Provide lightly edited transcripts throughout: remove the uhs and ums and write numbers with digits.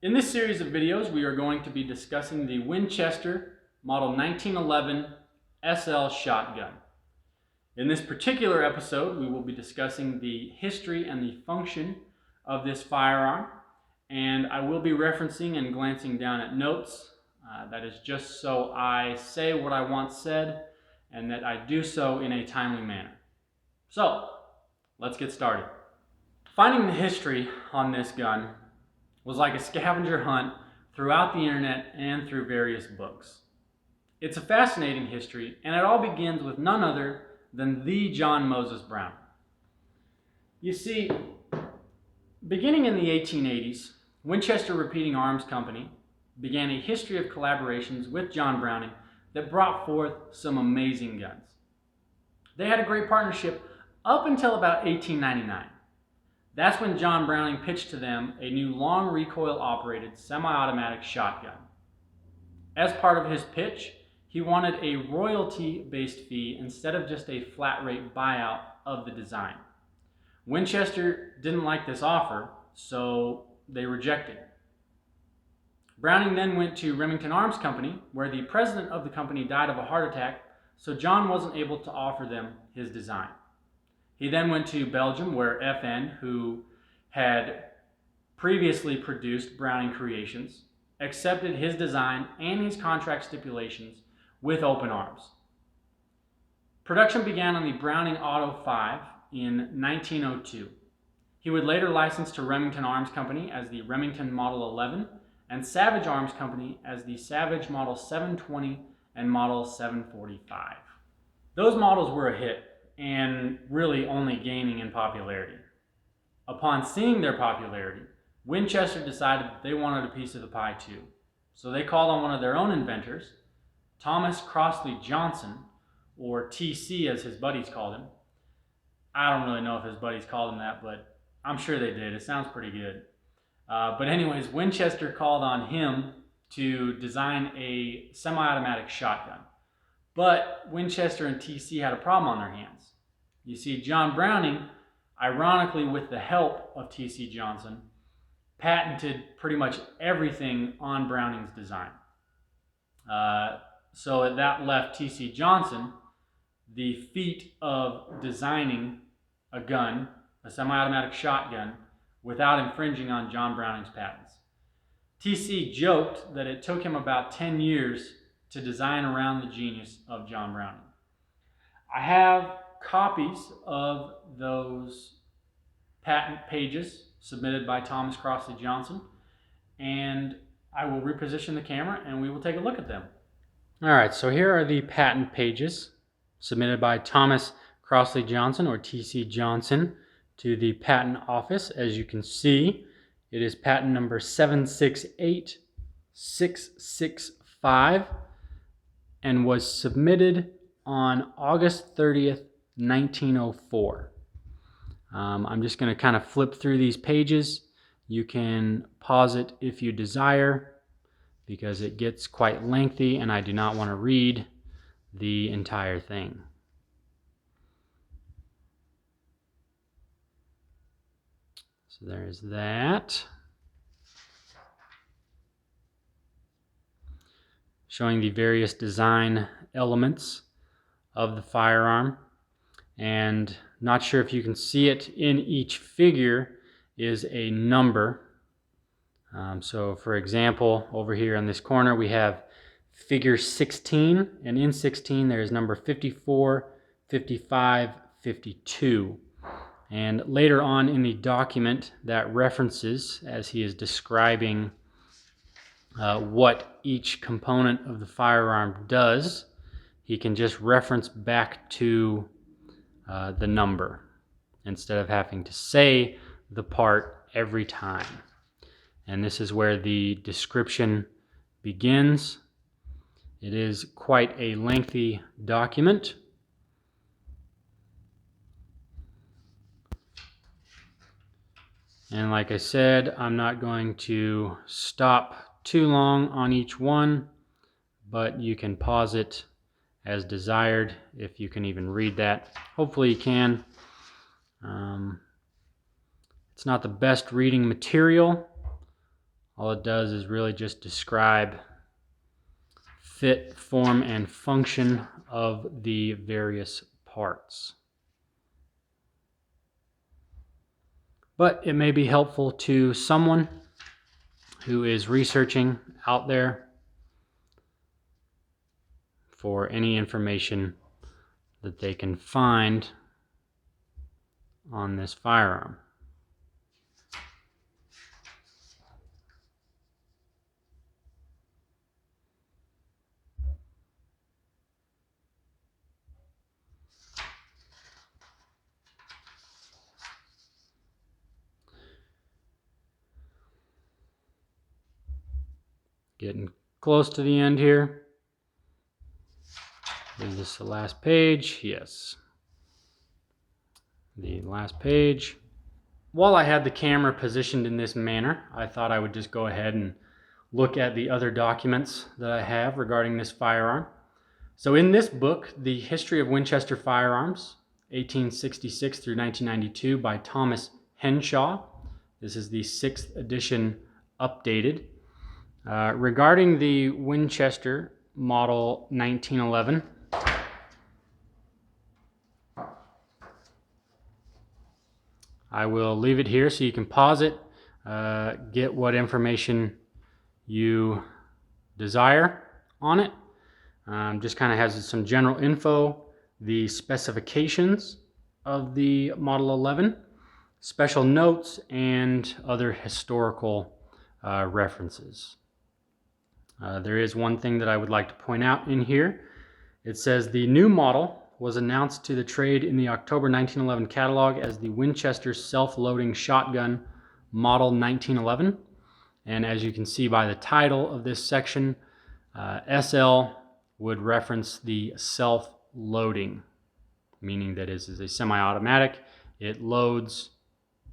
In this series of videos, we are going to be discussing the Winchester Model 1911 SL shotgun. In this particular episode, we will be discussing the history and the function of this firearm, and I will be referencing and glancing down at notes. That is just so I say what I want said and that I do so in a timely manner. So, let's get started. Finding the history on this gun was like a scavenger hunt throughout the internet and through various books. It's a fascinating history, and it all begins with none other than the John Moses Browning. You see, beginning in the 1880s, Winchester Repeating Arms Company began a history of collaborations with John Browning that brought forth some amazing guns. They had a great partnership up until about 1899. That's when John Browning pitched to them a new long recoil operated semi-automatic shotgun. As part of his pitch, he wanted a royalty-based fee instead of just a flat rate buyout of the design. Winchester didn't like this offer, so they rejected. Browning then went to Remington Arms Company, where the president of the company died of a heart attack, so John wasn't able to offer them his design. He then went to Belgium, where FN, who had previously produced Browning creations, accepted his design and his contract stipulations with open arms. Production began on the Browning Auto 5 in 1902. He would later license to Remington Arms Company as the Remington Model 11 and Savage Arms Company as the Savage Model 720 and Model 745. Those models were a hit, and really only gaining in popularity. Upon seeing their popularity, Winchester decided that they wanted a piece of the pie too. So they called on one of their own inventors, Thomas Crossley Johnson, or TC as his buddies called him. I don't really know if his buddies called him that, but I'm sure they did. It sounds pretty good. But anyways, Winchester called on him to design a semi-automatic shotgun. But Winchester and TC had a problem on their hands. You see, John Browning, ironically with the help of TC Johnson, patented pretty much everything on Browning's design. So that left TC Johnson the feat of designing a gun, a semi-automatic shotgun, without infringing on John Browning's patents. TC joked that it took him about 10 years to design around the genius of John Browning. I have copies of those patent pages submitted by Thomas Crossley Johnson, and I will reposition the camera and we will take a look at them. All right, so here are the patent pages submitted by Thomas Crossley Johnson, or TC Johnson, to the patent office. As you can see, it is patent number 768665 and was submitted on August 30th, 1904. I'm just going to kind of flip through these pages. You can pause it if you desire, because it gets quite lengthy and I do not want to read the entire thing. So there's that. Showing the various design elements of the firearm. And not sure if you can see it, in each figure is a number. So for example, over here in this corner we have figure 16, and in 16 there is number 54, 55, 52. And later on in the document that references, as he is describing what each component of the firearm does, he can just reference back to the number instead of having to say the part every time. And this is where the description begins. It is quite a lengthy document. And like I said, I'm not going to stop too long on each one, but you can pause it as desired if you can even read that. Hopefully you can. It's not the best reading material, All it does is really just describe fit, form, and function of the various parts. But it may be helpful to someone who is researching out there for any information that they can find on this firearm. Getting close to the end here. Is this the last page? Yes. The last page. While I had the camera positioned in this manner, I thought I would just go ahead and look at the other documents that I have regarding this firearm. So in this book, The History of Winchester Firearms, 1866 through 1992 by Thomas Henshaw. This is the 6th edition updated. Regarding the Winchester Model 1911, I will leave it here so you can pause it, get what information you desire on it. Just kind of has some general info, the specifications of the Model 11, special notes, and other historical references. There is one thing that I would like to point out in here. It says the new model was announced to the trade in the October 1911 catalog as the Winchester self-loading shotgun Model 1911. And as you can see by the title of this section, SL would reference the self-loading, meaning that it is a semi-automatic. It loads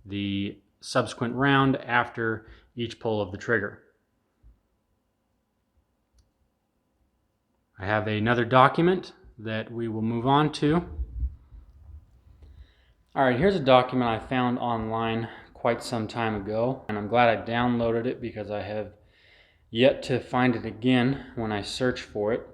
the subsequent round after each pull of the trigger. I have another document that we will move on to. All right, here's a document I found online quite some time ago, and I'm glad I downloaded it because I have yet to find it again when I search for it.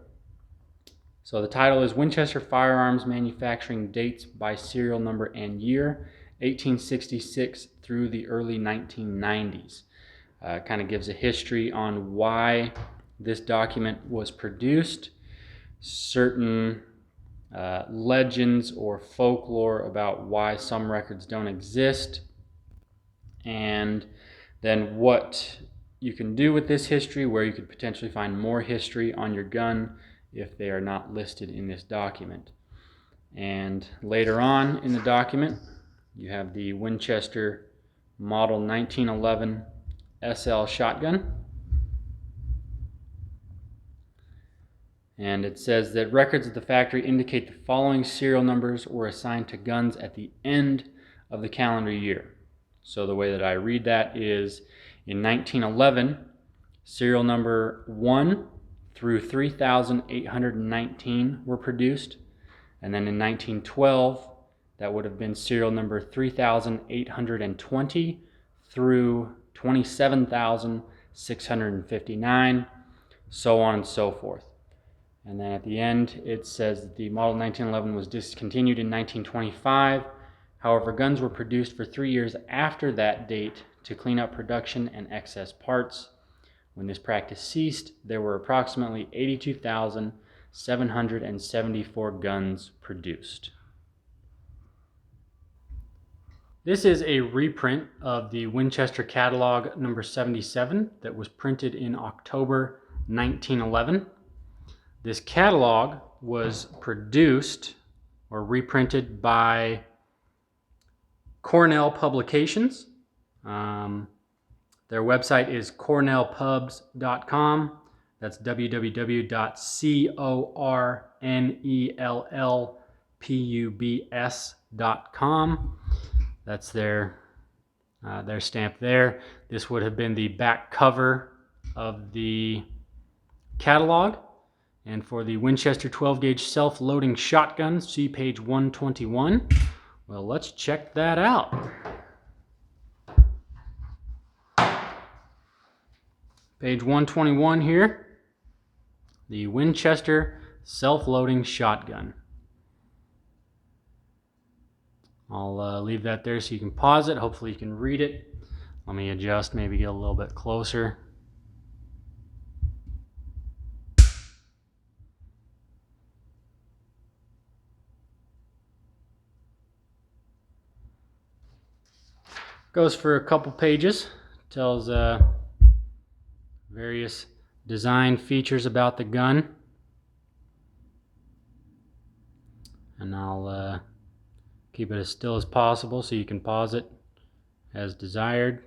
So the title is Winchester Firearms Manufacturing Dates by Serial Number and Year, 1866 through the early 1990s. Kind of gives a history on why this document was produced, certain legends or folklore about why some records don't exist, and then what you can do with this history, where you could potentially find more history on your gun if they are not listed in this document. And later on in the document, you have the Winchester Model 1911 SL shotgun. And it says that records at the factory indicate the following serial numbers were assigned to guns at the end of the calendar year. So the way that I read that is, in 1911, serial number 1 through 3,819 were produced. And then in 1912, that would have been serial number 3,820 through 27,659, so on and so forth. And then at the end, it says that the Model 1911 was discontinued in 1925. However, guns were produced for 3 years after that date to clean up production and excess parts. When this practice ceased, there were approximately 82,774 guns produced. This is a reprint of the Winchester catalog number 77 that was printed in October 1911. This catalog was produced or reprinted by Cornell Publications. Their website is cornellpubs.com. That's www.cornellpubs.com. That's their stamp there. This would have been the back cover of the catalog. And for the Winchester 12-gauge self-loading shotgun, see page 121. Well, let's check that out. Page 121 here, the Winchester self-loading shotgun. I'll leave that there so you can pause it. Hopefully you can read it. Let me adjust, maybe get a little bit closer. Goes for a couple pages, tells various design features about the gun. And I'll keep it as still as possible so you can pause it as desired.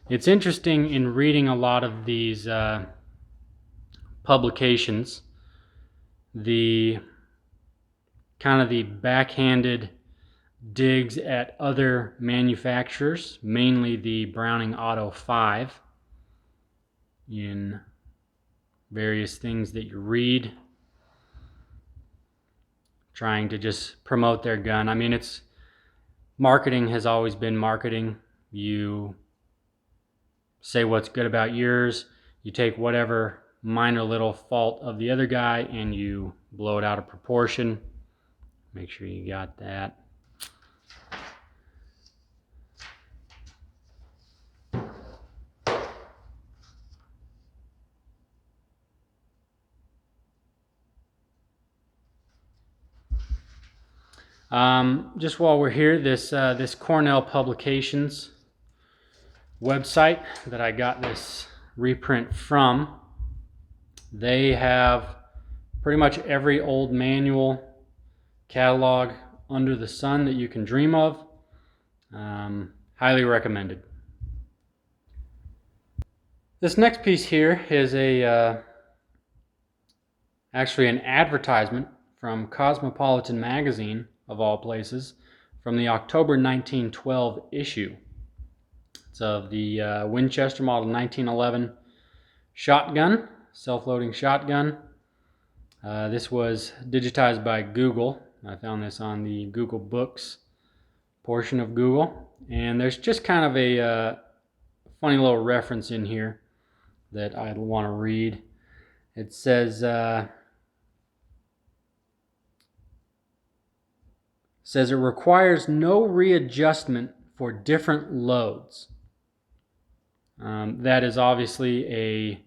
It's interesting in reading a lot of these publications, the kind of the backhanded digs at other manufacturers, mainly the Browning Auto 5, in various things that you read, trying to just promote their gun. I mean, it's marketing has always been marketing. You say what's good about yours, you take whatever minor little fault of the other guy and you blow it out of proportion. Make sure you got that. Just while we're here, this Cornell Publications website that I got this reprint from, they have pretty much every old manual catalog under the sun that you can dream of. Highly recommended. This next piece here is actually an advertisement from Cosmopolitan magazine, of all places, from the October 1912 issue. It's of the Winchester Model 1911 shotgun, self-loading shotgun. This was digitized by Google. I found this on the Google Books portion of Google. And there's just kind of a funny little reference in here that I want to read. It says, it requires no readjustment for different loads. That is obviously a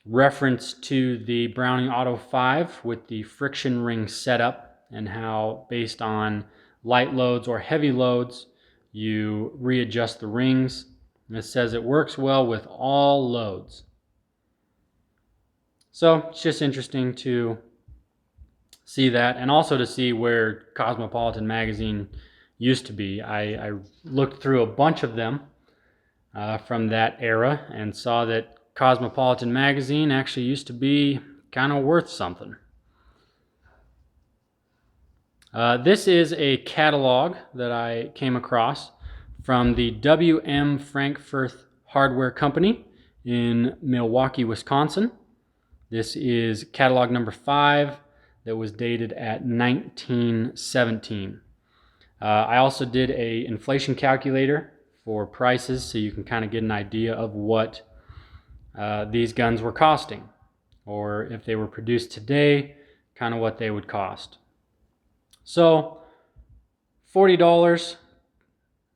reference to the Browning Auto 5 with the friction ring setup, and how based on light loads or heavy loads you readjust the rings. And it says it works well with all loads. So it's just interesting to see that, and also to see where Cosmopolitan magazine used to be. I looked through a bunch of them from that era and saw that Cosmopolitan magazine actually used to be kind of worth something. This is a catalog that I came across from the W.M. Frankfurt Hardware Company in Milwaukee, Wisconsin. This is catalog number 5 that was dated at 1917. I also did a inflation calculator for prices so you can kind of get an idea of what these guns were costing, or if they were produced today, kind of what they would cost. So $40,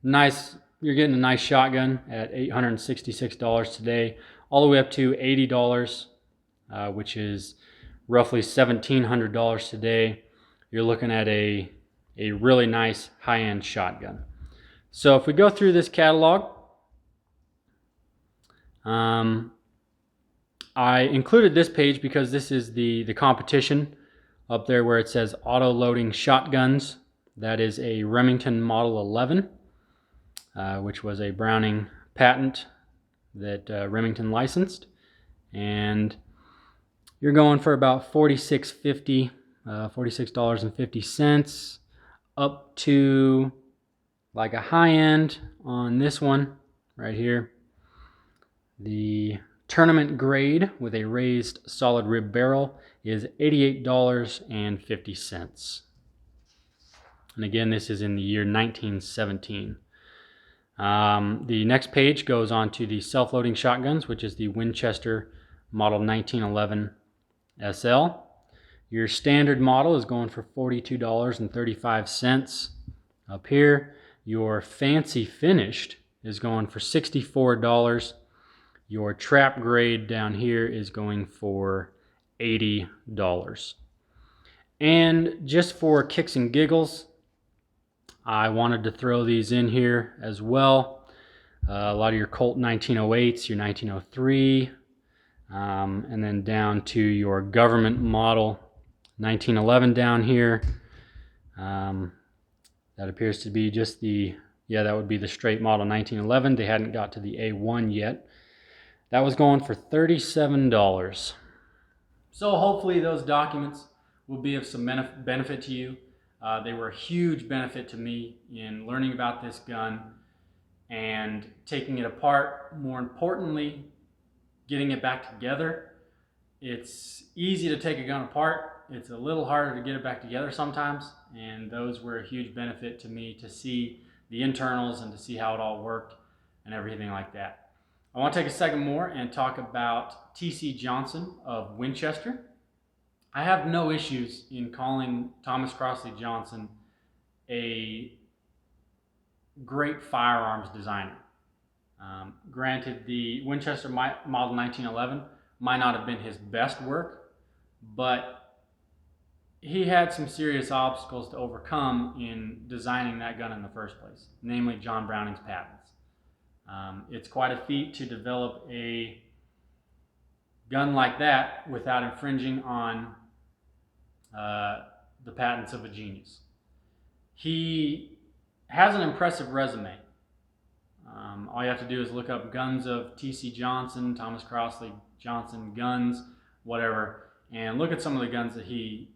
nice. You're getting a nice shotgun at $866 today, all the way up to $80, which is roughly $1,700 today. You're looking at a really nice high-end shotgun. So if we go through this catalog, I included this page because this is the competition up there where it says auto-loading shotguns. That is a Remington Model 11, which was a Browning patent that Remington licensed. And you're going for about $46.50, $46.50, up to like a high end on this one right here. The tournament grade with a raised solid rib barrel is $88.50. And again, this is in the year 1917. The next page goes on to the self-loading shotguns, which is the Winchester Model 1911 SL. Your standard model is going for $42.35 up here. Your fancy finished is going for $64. Your trap grade down here is going for $80. And just for kicks and giggles, I wanted to throw these in here as well. A lot of your Colt 1908s, your 1903, and then down to your government model 1911 down here. That appears to be just the, that would be the straight model 1911. They hadn't got to the A1 yet. That was going for $37. So hopefully those documents will be of some benefit to you. They were a huge benefit to me in learning about this gun and taking it apart. More importantly, getting it back together. It's easy to take a gun apart. It's a little harder to get it back together sometimes, and those were a huge benefit to me to see the internals and to see how it all worked and everything like that. I want to take a second more and talk about T.C. Johnson of Winchester. I have no issues in calling Thomas Crossley Johnson a great firearms designer. Granted, the Winchester Model 1911 might not have been his best work, but he had some serious obstacles to overcome in designing that gun in the first place, namely John Browning's patents. It's quite a feat to develop a gun like that without infringing on the patents of a genius. He has an impressive resume. All you have to do is look up guns of T.C. Johnson, Thomas Crossley Johnson guns, whatever, and look at some of the guns that he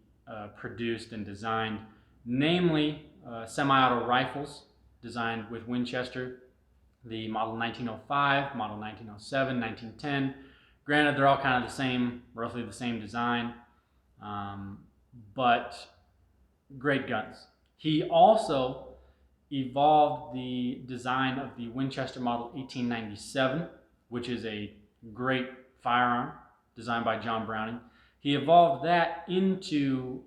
produced and designed, namely semi-auto rifles designed with Winchester, the Model 1905, Model 1907, 1910. Granted, they're all kind of the same, roughly the same design, but great guns. He also evolved the design of the Winchester Model 1897, which is a great firearm designed by John Browning. He evolved that into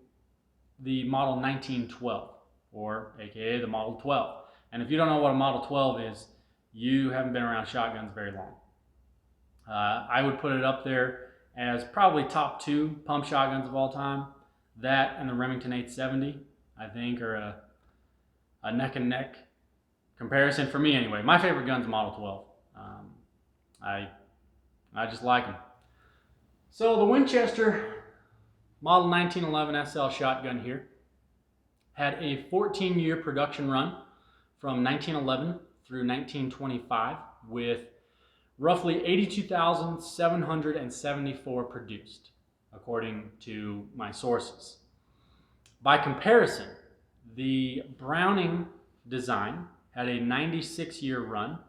the Model 1912, or aka the Model 12. And if you don't know what a Model 12 is, you haven't been around shotguns very long. I would put it up there as probably top 2 pump shotguns of all time. That and the Remington 870, I think, are a neck and neck comparison for me anyway. My favorite gun's Model 12. I just like them. So the Winchester Model 1911 SL shotgun here had a 14-year production run from 1911 through 1925 with roughly 82,774 produced, according to my sources. By comparison, the Browning design had a 96-year run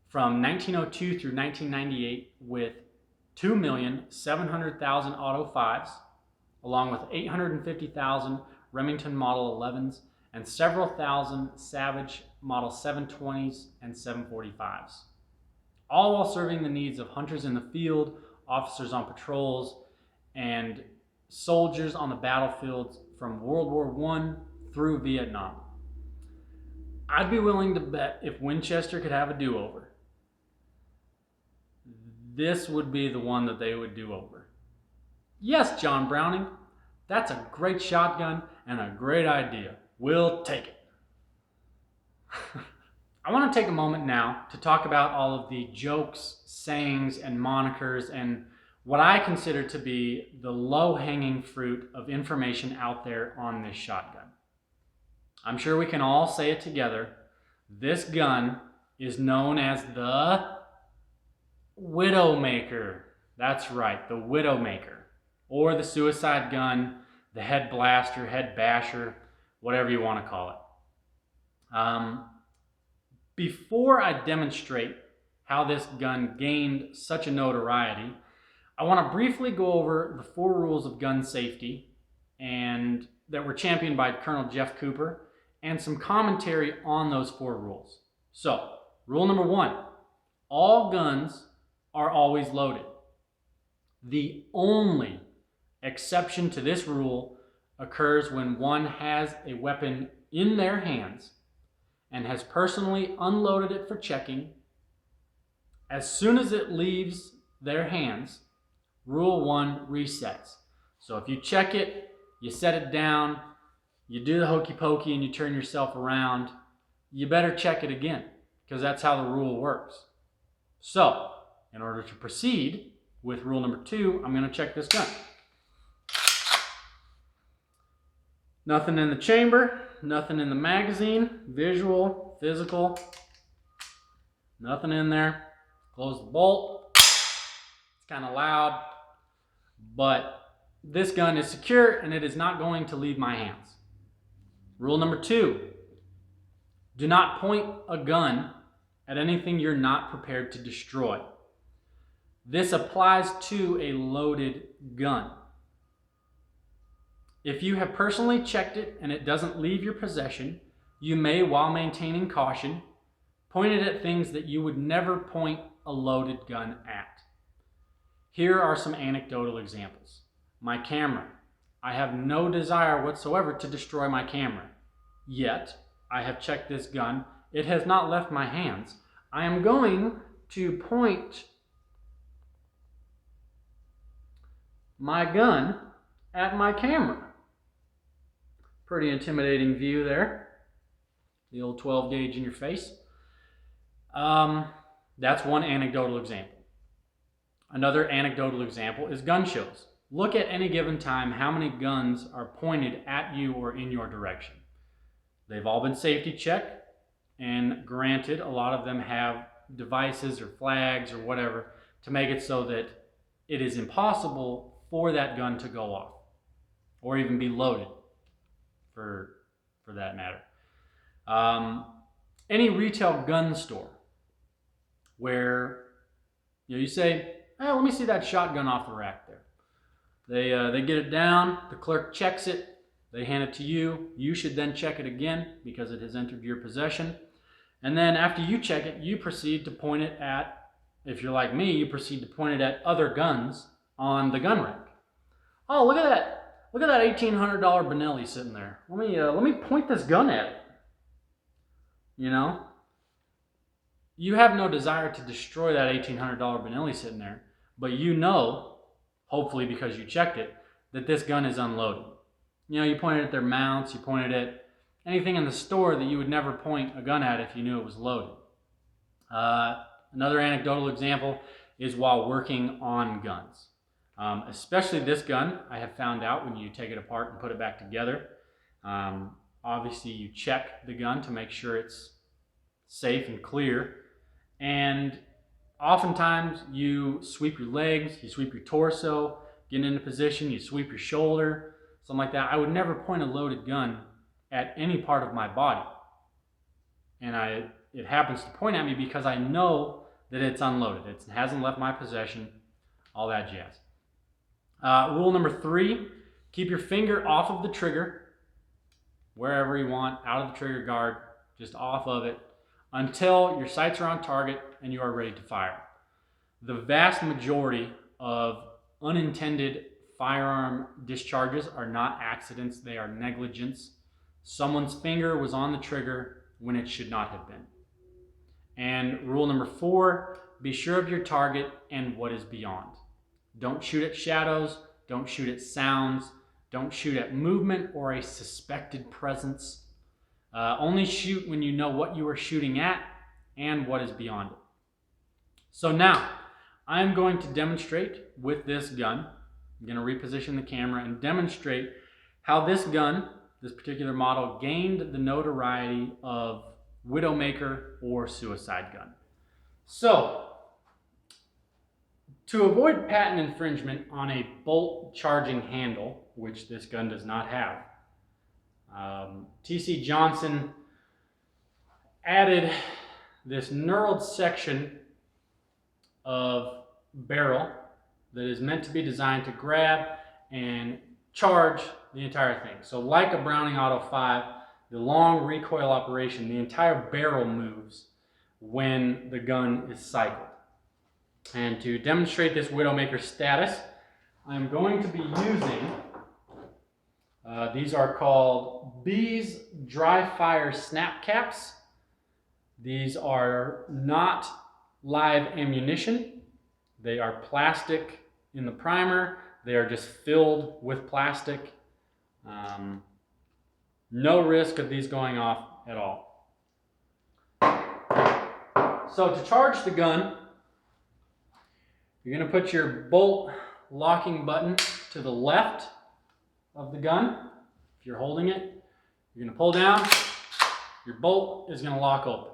from 1902 through 1998 with 2,700,000 auto 5s, along with 850,000 Remington Model 11s and several thousand Savage Model 720s and 745s, all while serving the needs of hunters in the field, officers on patrols, and soldiers on the battlefields from World War I through Vietnam. I'd be willing to bet if Winchester could have a do-over, this would be the one that they would do over. Yes, John Browning, that's a great shotgun and a great idea. We'll take it. I want to take a moment now to talk about all of the jokes, sayings, and monikers and what I consider to be the low-hanging fruit of information out there on this shotgun. I'm sure we can all say it together. This gun is known as the Widowmaker. That's right, the Widowmaker. Or the suicide gun, the head blaster, head basher, whatever you want to call it. Before I demonstrate how this gun gained such a notoriety, I want to briefly go over the 4 rules of gun safety and that were championed by Colonel Jeff Cooper and some commentary on those 4 rules. So, rule number 1, all guns are always loaded. The only exception to this rule occurs when one has a weapon in their hands and has personally unloaded it for checking. As soon as it leaves their hands, rule 1 resets. So if you check it, you set it down, you do the hokey pokey and you turn yourself around, you better check it again, because that's how the rule works. So, in order to proceed with rule number 2, I'm going to check this gun. Nothing in the chamber, nothing in the magazine, visual, physical, nothing in there. Close the bolt. It's kind of loud, but this gun is secure and it is not going to leave my hands. Rule number 2, do not point a gun at anything you're not prepared to destroy. This applies to a loaded gun. If you have personally checked it and it doesn't leave your possession, you may, while maintaining caution, point it at things that you would never point a loaded gun at. Here are some anecdotal examples. My camera. I have no desire whatsoever to destroy my camera. Yet, I have checked this gun. It has not left my hands. I am going to point my gun at my camera. Pretty intimidating view there. The old 12 gauge in your face. That's one anecdotal example. Another anecdotal example is gun shows. Look at any given time how many guns are pointed at you or in your direction. They've all been safety checked, and granted, a lot of them have devices or flags or whatever to make it so that it is impossible for that gun to go off or even be loaded for that matter. Any retail gun store where you say, hey, let me see that shotgun off the rack there. They get it down, the clerk checks it, they hand it to you. You should then check it again because it has entered your possession. And then after you check it, you proceed to point it at, if you're like me, you proceed to point it at other guns on the gun rack. Oh, look at that. Look at that $1,800 Benelli sitting there. Let me point this gun at it. You know? You have no desire to destroy that $1,800 Benelli sitting there, but you know, hopefully because you checked it, that this gun is unloaded. You know, you pointed at their mounts, you pointed at anything in the store that you would never point a gun at if you knew it was loaded. Another anecdotal example is while working on guns. Especially this gun, I have found out when you take it apart and put it back together. Obviously, you check the gun to make sure it's safe and clear. And oftentimes, you sweep your legs, you sweep your torso, get into position, you sweep your shoulder, something like that. I would never point a loaded gun at any part of my body. And it happens to point at me because I know that it's unloaded. It hasn't left my possession, all that jazz. Rule number 3, keep your finger off of the trigger, wherever you want, out of the trigger guard, just off of it, until your sights are on target and you are ready to fire. The vast majority of unintended firearm discharges are not accidents, they are negligence. Someone's finger was on the trigger when it should not have been. And rule number 4, be sure of your target and what is beyond. Don't shoot at shadows, don't shoot at sounds, don't shoot at movement or a suspected presence. Only shoot when you know what you are shooting at and what is beyond it. So now, I'm going to demonstrate with this gun. I'm going to reposition the camera and demonstrate how this gun, this particular model, gained the notoriety of Widowmaker or suicide gun. So, to avoid patent infringement on a bolt charging handle, which this gun does not have, T.C. Johnson added this knurled section of barrel that is meant to be designed to grab and charge the entire thing. So like a Browning Auto 5, the long recoil operation, the entire barrel moves when the gun is cycled. And to demonstrate this Widowmaker status, I'm going to be using, these are called Bees Dry Fire Snap Caps. These are not live ammunition. They are plastic in the primer. They are just filled with plastic. No risk of these going off at all. So to charge the gun, you're going to put your bolt locking button to the left of the gun. If you're holding it, you're going to pull down. Your bolt is going to lock open.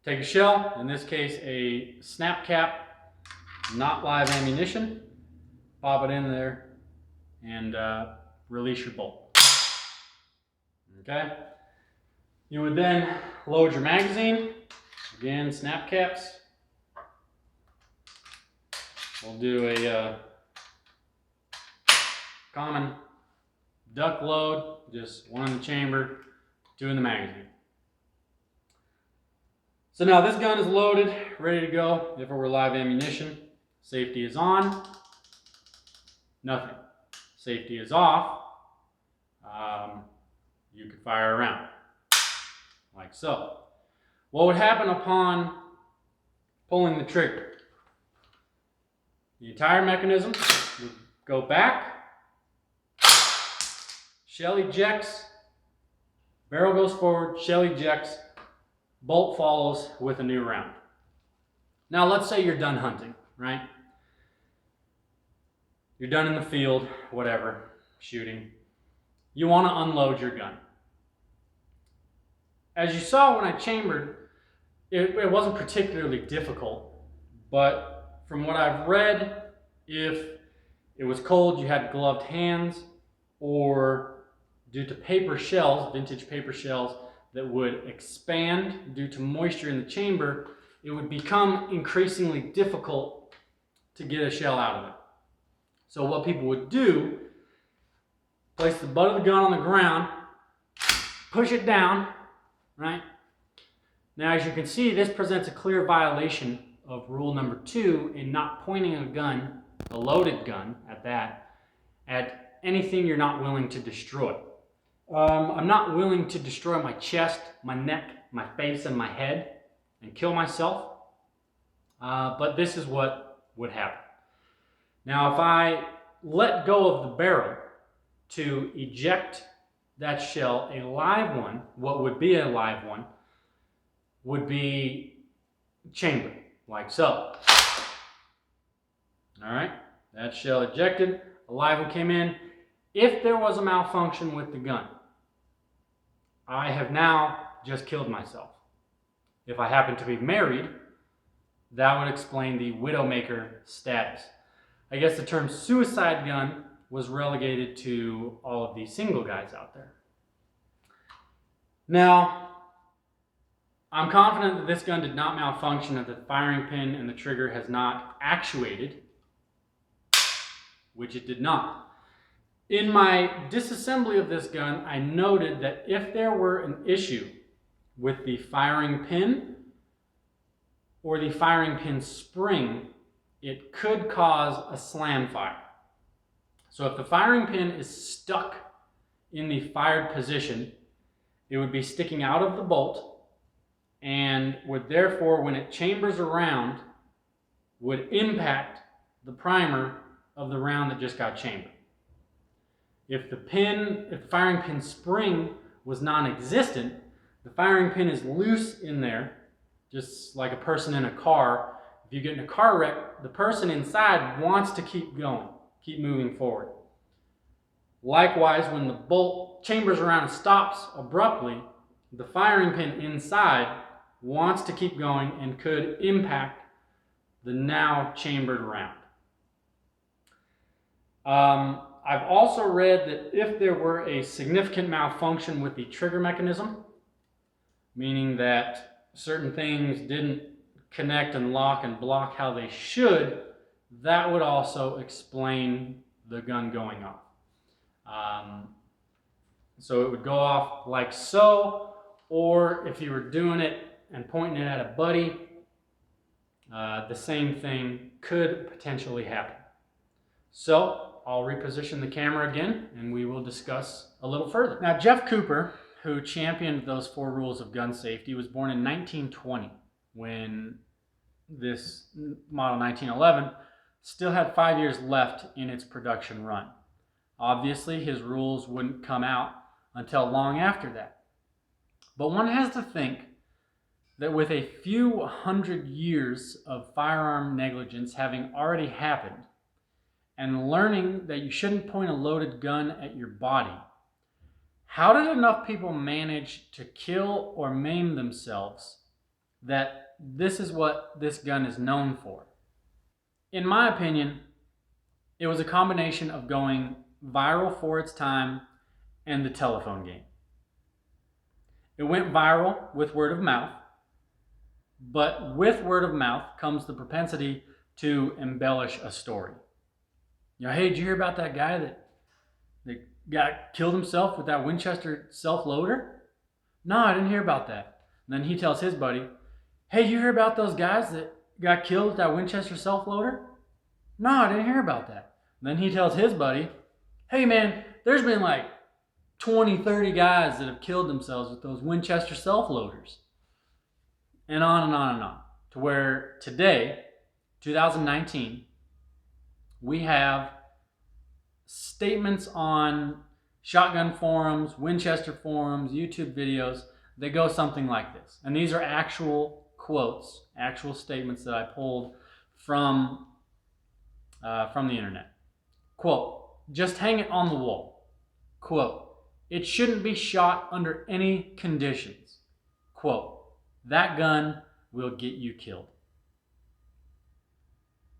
Take a shell, in this case a snap cap, not live ammunition, pop it in there and release your bolt. Okay? You would then load your magazine. Again, snap caps. We'll do a common duck load, just one in the chamber, two in the magazine. So now this gun is loaded, ready to go. If it were live ammunition, safety is on, nothing. Safety is off, you could fire a round, like so. What would happen upon pulling the trigger? The entire mechanism would go back, shell ejects, barrel goes forward, shell ejects, bolt follows with a new round. Now let's say you're done hunting, right? You're done in the field, whatever, shooting. You want to unload your gun. As you saw when I chambered, it wasn't particularly difficult, but from what I've read, if it was cold, you had gloved hands, or due to paper shells, vintage paper shells, that would expand due to moisture in the chamber, it would become increasingly difficult to get a shell out of it. So what people would do, place the butt of the gun on the ground, push it down, right? Now as you can see, this presents a clear violation of rule number 2 in not pointing a gun, a loaded gun at that, at anything you're not willing to destroy. I'm not willing to destroy my chest, my neck, my face, and my head and kill myself, but this is what would happen. Now if I let go of the barrel to eject that shell, a live one, what would be a live one, would be chambered, like so. Alright, that shell ejected, a live one came in. If there was a malfunction with the gun, I have now just killed myself. If I happen to be married, that would explain the Widowmaker status. I guess the term suicide gun was relegated to all of these single guys out there. Now, I'm confident that this gun did not malfunction, that the firing pin and the trigger has not actuated, which it did not. In my disassembly of this gun, I noted that if there were an issue with the firing pin or the firing pin spring, it could cause a slam fire. So if the firing pin is stuck in the fired position, it would be sticking out of the bolt and would therefore, when it chambers around, would impact the primer of the round that just got chambered. If the firing pin spring was non-existent, the firing pin is loose in there, just like a person in a car. If you get in a car wreck, the person inside wants to keep going, keep moving forward. Likewise, when the bolt chambers around and stops abruptly, the firing pin inside wants to keep going and could impact the now chambered round. I've also read that if there were a significant malfunction with the trigger mechanism, meaning that certain things didn't connect and lock and block how they should, that would also explain the gun going off. So it would go off like so, or if you were doing it and pointing it at a buddy, the same thing could potentially happen. So I'll reposition the camera again and we will discuss a little further. Now, Jeff Cooper, who championed those 4 rules of gun safety, was born in 1920 when this Model 1911 still had 5 years left in its production run. Obviously, his rules wouldn't come out until long after that. But one has to think that with a few hundred years of firearm negligence having already happened, and learning that you shouldn't point a loaded gun at your body, how did enough people manage to kill or maim themselves that this is what this gun is known for? In my opinion, it was a combination of going viral for its time and the telephone game. It went viral with word of mouth, but with word of mouth comes the propensity to embellish a story. You know, hey, did you hear about that guy that killed himself with that Winchester self-loader? No, I didn't hear about that. And then he tells his buddy, hey, you hear about those guys that got killed with that Winchester self-loader? No, I didn't hear about that. And then he tells his buddy, hey man, there's been like 20, 30 guys that have killed themselves with those Winchester self-loaders. And on and on and on. To where today, 2019, we have statements on shotgun forums, Winchester forums, YouTube videos that go something like this. And these are actual quotes, actual statements that I pulled from the internet. Quote, just hang it on the wall. Quote, it shouldn't be shot under any conditions. Quote, that gun will get you killed.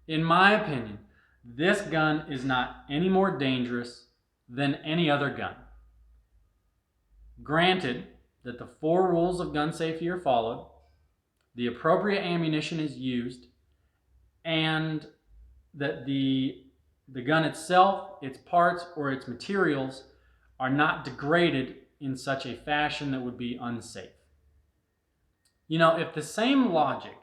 In my opinion, this gun is not any more dangerous than any other gun. Granted that the 4 rules of gun safety are followed, the appropriate ammunition is used, and that the gun itself, its parts, or its materials are not degraded in such a fashion that would be unsafe. You know, if the same logic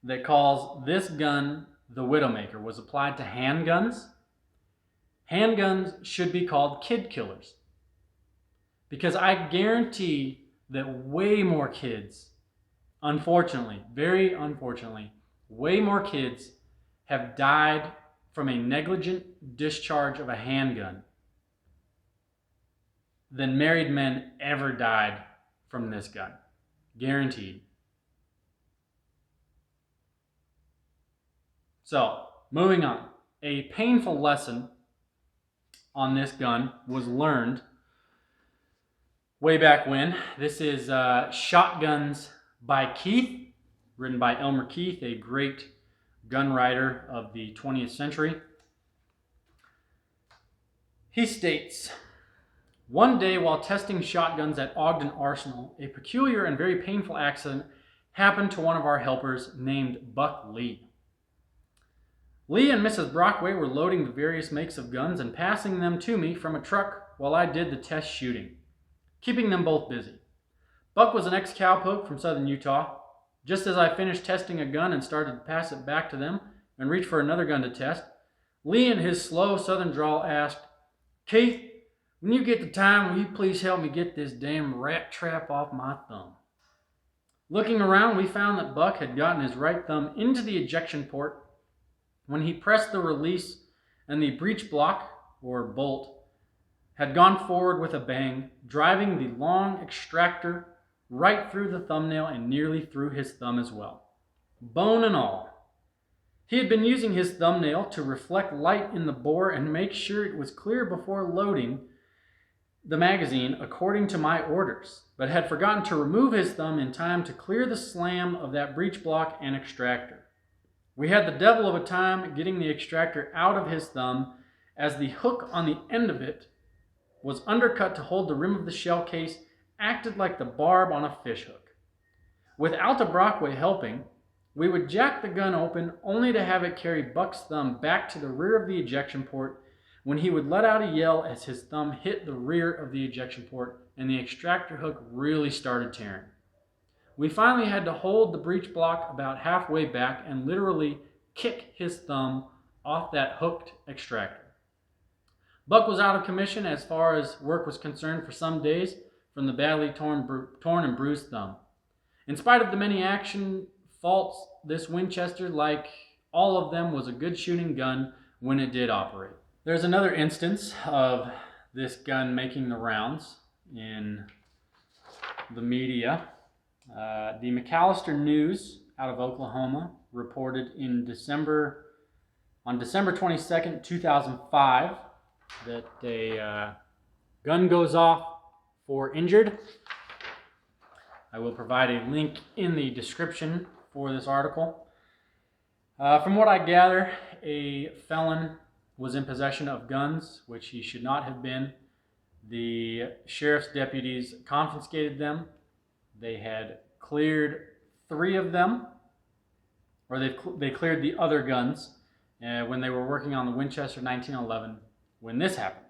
that calls this gun the Widowmaker was applied to handguns, handguns should be called kid killers. Because I guarantee that way more kids, unfortunately, very unfortunately, way more kids have died from a negligent discharge of a handgun than married men ever died from this gun. Guaranteed. So, moving on. A painful lesson on this gun was learned way back when. This is Shotguns by Keith, written by Elmer Keith, a great gun writer of the 20th century. He states, one day while testing shotguns at Ogden Arsenal, a peculiar and very painful accident happened to one of our helpers named Buck Lee. Lee and Mrs. Brockway were loading the various makes of guns and passing them to me from a truck while I did the test shooting, keeping them both busy. Buck was an ex-cowpoke from southern Utah. Just as I finished testing a gun and started to pass it back to them and reach for another gun to test, Lee in his slow southern drawl asked, Keith, when you get the time, will you please help me get this damn rat trap off my thumb? Looking around, we found that Buck had gotten his right thumb into the ejection port when he pressed the release, and the breech block, or bolt, had gone forward with a bang, driving the long extractor right through the thumbnail and nearly through his thumb as well, bone and all. He had been using his thumbnail to reflect light in the bore and make sure it was clear before loading the magazine according to my orders, but had forgotten to remove his thumb in time to clear the slam of that breech block and extractor. We had the devil of a time getting the extractor out of his thumb, as the hook on the end of it was undercut to hold the rim of the shell case, acted like the barb on a fish hook. Without the Brockway helping, we would jack the gun open only to have it carry Buck's thumb back to the rear of the ejection port, when he would let out a yell as his thumb hit the rear of the ejection port and the extractor hook really started tearing. We finally had to hold the breech block about halfway back and literally kick his thumb off that hooked extractor. Buck was out of commission as far as work was concerned for some days from the badly torn and bruised thumb. In spite of the many action faults, this Winchester, like all of them, was a good shooting gun when it did operate. There's another instance of this gun making the rounds in the media. The McAllister News out of Oklahoma reported on December 22nd, 2005, that a gun goes off for injured. I will provide a link in the description for this article. From what I gather, a felon was in possession of guns, which he should not have been. The sheriff's deputies confiscated them. They had cleared 3 of them, or they cleared the other guns when they were working on the Winchester 1911 when this happened.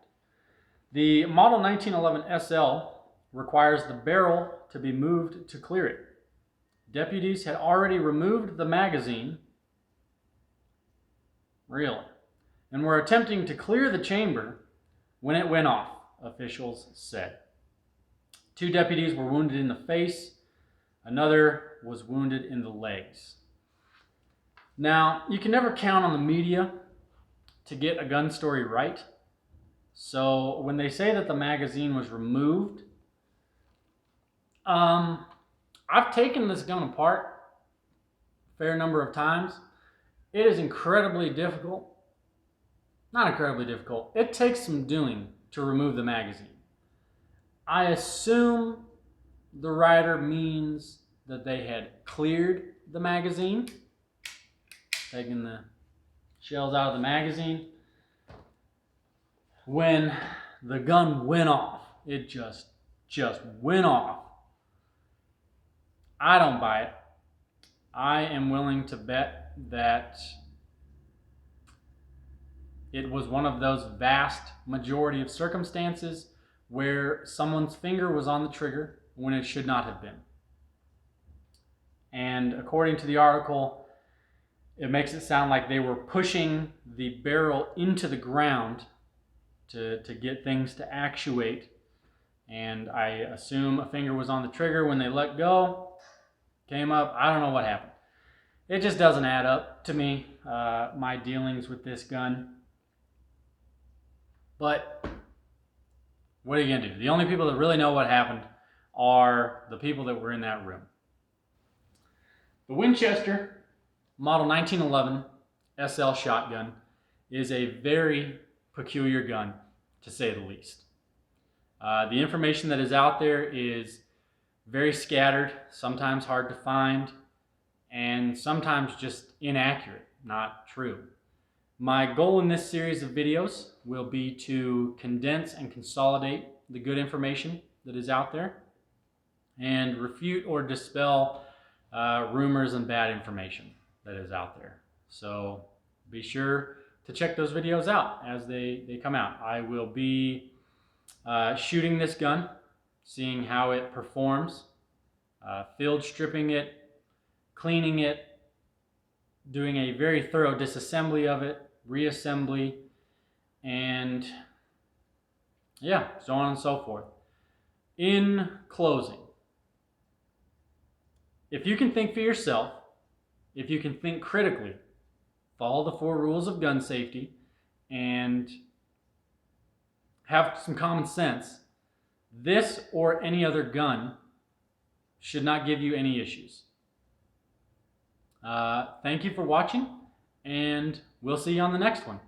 The Model 1911 SL requires the barrel to be moved to clear it. Deputies had already removed the magazine, and were attempting to clear the chamber when it went off, officials said. 2 deputies were wounded in the face. Another was wounded in the legs. Now, you can never count on the media to get a gun story right. So when they say that the magazine was removed, I've taken this gun apart a fair number of times. It is incredibly difficult. Not incredibly difficult. It takes some doing to remove the magazine. I assume the writer means that they had cleared the magazine, taken the shells out of the magazine. When the gun went off, it just went off. I don't buy it. I am willing to bet that it was one of those vast majority of circumstances where someone's finger was on the trigger when it should not have been. And according to the article, it makes it sound like they were pushing the barrel into the ground to get things to actuate. And I assume a finger was on the trigger when they let go, came up. I don't know what happened. It just doesn't add up to me, my dealings with this gun. But what are you going to do? The only people that really know what happened are the people that were in that room. The Winchester Model 1911 SL shotgun is a very peculiar gun, to say the least. The information that is out there is very scattered, sometimes hard to find, and sometimes just inaccurate, not true. My goal in this series of videos will be to condense and consolidate the good information that is out there and refute or dispel rumors and bad information that is out there. So be sure to check those videos out as they come out. I will be shooting this gun, seeing how it performs, field stripping it, cleaning it, doing a very thorough disassembly of it, reassembly, and yeah, so on and so forth. In closing, if you can think for yourself, if you can think critically, follow the 4 rules of gun safety, and have some common sense, this or any other gun should not give you any issues. Thank you for watching, and we'll see you on the next one.